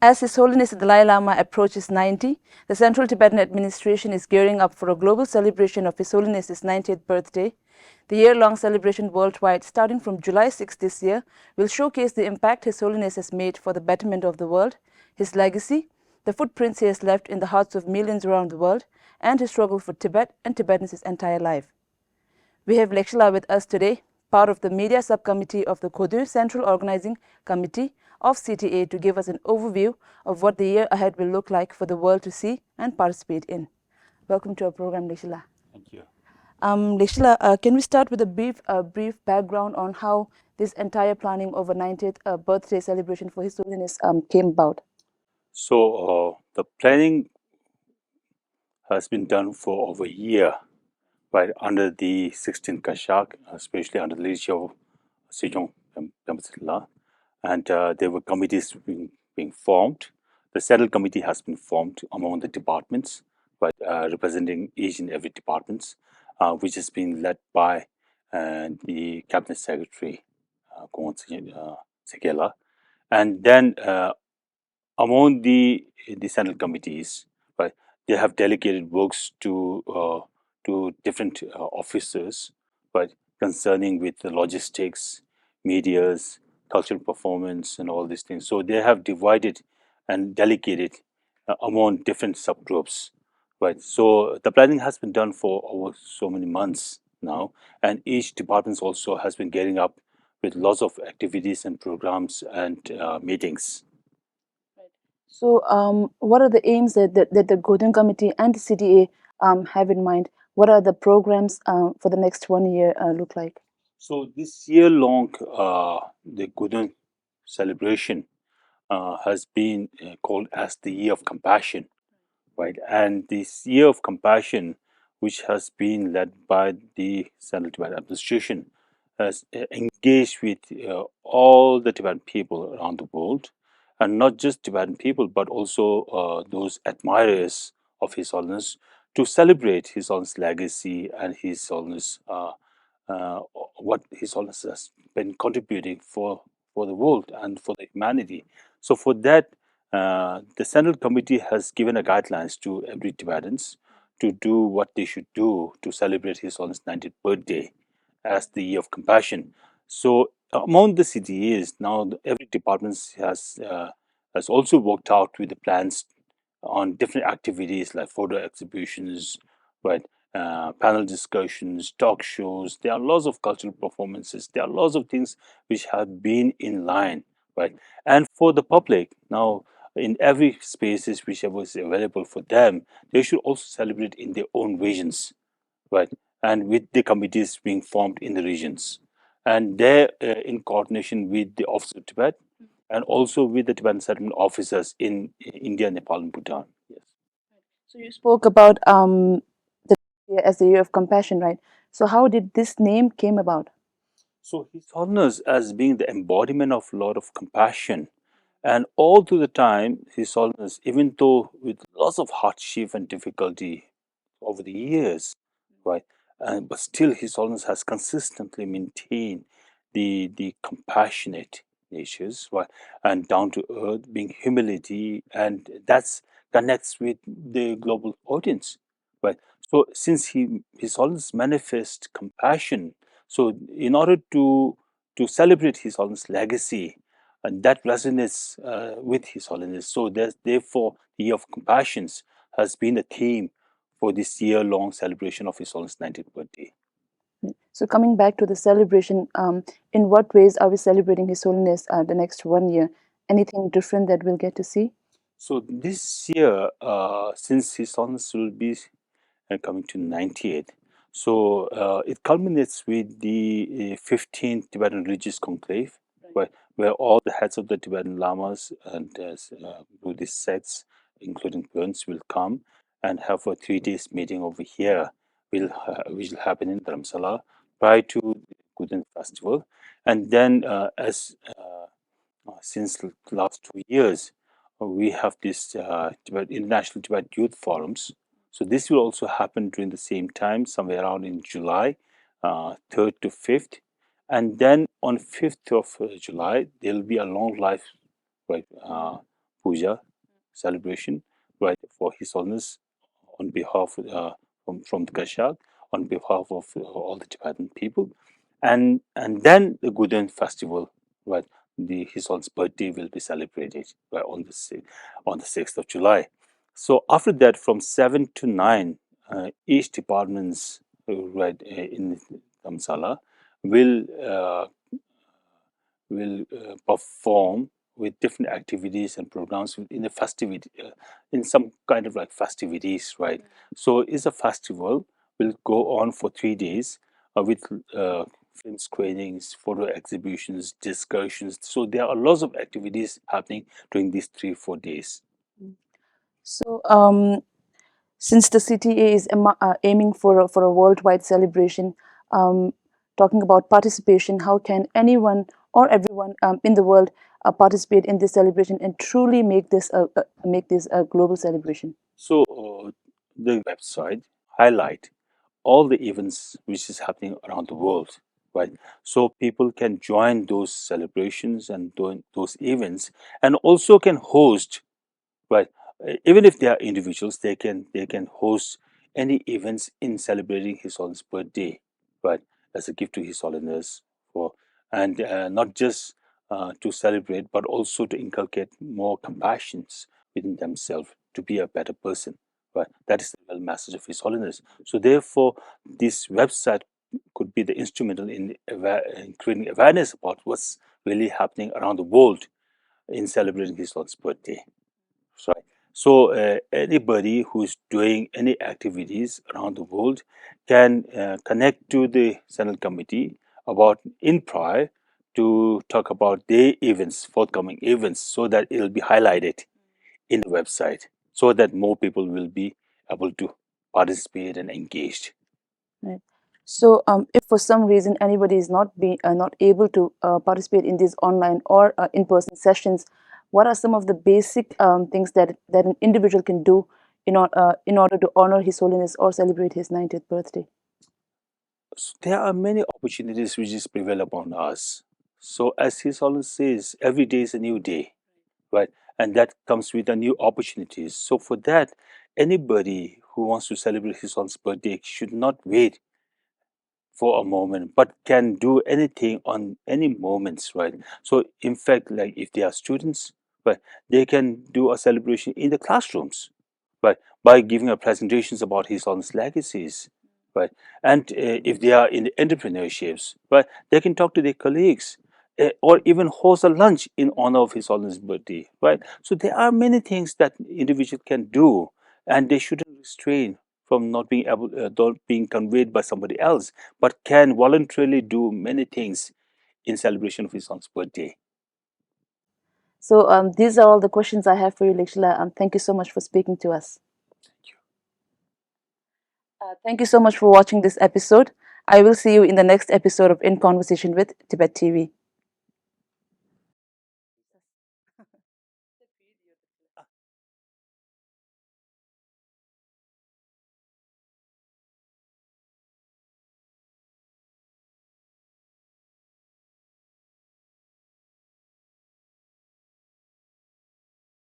As His Holiness the Dalai Lama approaches 90, the Central Tibetan Administration is gearing up for a global celebration of His Holiness's 90th birthday. The year-long celebration worldwide, starting from July 6 this year, will showcase the impact His Holiness has made for the betterment of the world, his legacy, the footprints he has left in the hearts of millions around the world, and his struggle for Tibet and Tibetans his entire life. We have Lekshay with us today, part of the media subcommittee of the Ghoton Central Organizing Committee of CTA, to give us an overview of what the year ahead will look like for the world to see and participate in. Welcome to our program, Lekshay. Thank you. Lekshay, can we start with a brief background on how this entire planning of a 90th birthday celebration for His Holiness came about? So the planning has been done for over a year, right, under the 16th Kashak, especially under the leadership of Sejong Pemsila, and there were committees being formed. The Central Committee has been formed among the departments, right, representing each and every departments, which has been led by the Cabinet Secretary, Ghoton Sekela, and then among the central committees, right, they have delegated works to different officers, right, concerning with the logistics, medias, cultural performance, and all these things. So they have divided and delegated among different subgroups, right. So the planning has been done for over so many months now, and each department also has been getting up with lots of activities and programs and meetings. So, what are the aims that the Ghoton Committee and the CTA have in mind? What are the programs for the next 1 year look like? So this year-long the Ghoton celebration has been called as the Year of Compassion, right? And this Year of Compassion, which has been led by the Central Tibetan Administration, has engaged with all the Tibetan people around the world, and not just Tibetan people, but also those admirers of His Holiness, to celebrate His Holiness' legacy and His Holiness uh, what His Holiness has been contributing for the world and for the humanity. So for that, the Central Committee has given a guidelines to every Tibetans to do what they should do to celebrate His Holiness' 90th birthday as the Year of Compassion. So among the CTAs, now every department has also worked out with the plans on different activities like photo exhibitions, right? Panel discussions, talk shows. There are lots of cultural performances. There are lots of things which have been in line, right? And for the public, now in every spaces whichever is available for them, they should also celebrate in their own regions, right? And with the committees being formed in the regions, and there in coordination with the Office of Tibet, and also with the Tibetan settlement officers in India, Nepal, and Bhutan. Yes. So you spoke about the year as the Year of Compassion, right? So how did this name came about? So His Holiness as being the embodiment of lot of compassion, and all through the time, His Holiness, even though with lots of hardship and difficulty over the years, right, but still His Holiness has consistently maintained the compassionate natures, right, and down to earth, being humility, and that's connects with the global audience, right. So since His Holiness manifests compassion, so in order to celebrate His Holiness legacy, and that resonates with His Holiness. So therefore, the Year of Compassions has been a theme for this year-long celebration of His Holiness 90th birthday. So coming back to the celebration, in what ways are we celebrating His Holiness the next 1 year? Anything different that we'll get to see? So this year, since His Holiness will be coming to 98th, so it culminates with the 15th Tibetan Religious Conclave, where all the heads of the Tibetan Lamas and Buddhist sects, including Burns, will come and have a 3 days meeting over here, which will happen in Dharamsala prior to the Ghoton festival. And then, as since the last 2 years, we have this International Tibet Youth Forums. So this will also happen during the same time, somewhere around in July, 3rd to 5th. And then on 5th of July, there will be a long life right, puja celebration, right, for His Holiness on behalf from the Kashag, on behalf of all the Tibetan people, and then the Ghoton festival, right, the His Holiness birthday will be celebrated right, on the 6th of July. So after that, from 7 to 9, each departments right in Dhamsala will perform with different activities and programs in a festivity, in some kind of like festivities, right? So it's a festival will go on for 3 days with film screenings, photo exhibitions, discussions. So there are lots of activities happening during these 3 4 days. So, since the CTA is aiming for a worldwide celebration, talking about participation, how can anyone or everyone in the world participate in this celebration and truly make this a global celebration? So the website highlight all the events which is happening around the world, right? So people can join those celebrations and those events, and also can host, right? Even if they are individuals, they can host any events in celebrating His Holiness birthday, right? As a gift to His Holiness for, and not just to celebrate, but also to inculcate more compassions within themselves to be a better person, right? That is the real message of His Holiness. So therefore, this website could be the instrumental in creating awareness about what's really happening around the world in celebrating His Holiness birthday. Right. So anybody who's doing any activities around the world can connect to the Senate committee about in prior to talk about their events, forthcoming events, so that it'll be highlighted in the website, so that more people will be able to participate and engaged. Right. So, if for some reason anybody is not able to participate in these online or in-person sessions, what are some of the basic things that an individual can do in order to honor His Holiness or celebrate his 90th birthday? So there are many opportunities which is prevail upon us. So as His Holiness says, every day is a new day, right? And that comes with a new opportunities. So for that, anybody who wants to celebrate His Holiness birthday should not wait for a moment, but can do anything on any moments, right? So in fact, like if they are students, right, they can do a celebration in the classrooms, right, by giving a presentations about His Holiness legacies, right? And if they are in the entrepreneurships, right, they can talk to their colleagues, or even host a lunch in honor of His Holiness birthday, right? So there are many things that individual can do, and they shouldn't restrain from not being conveyed by somebody else, but can voluntarily do many things in celebration of His Holiness birthday. So, these are all the questions I have for you, Lekshila. Thank you so much for speaking to us. Thank you. Thank you so much for watching this episode. I will see you in the next episode of In Conversation with Tibettv.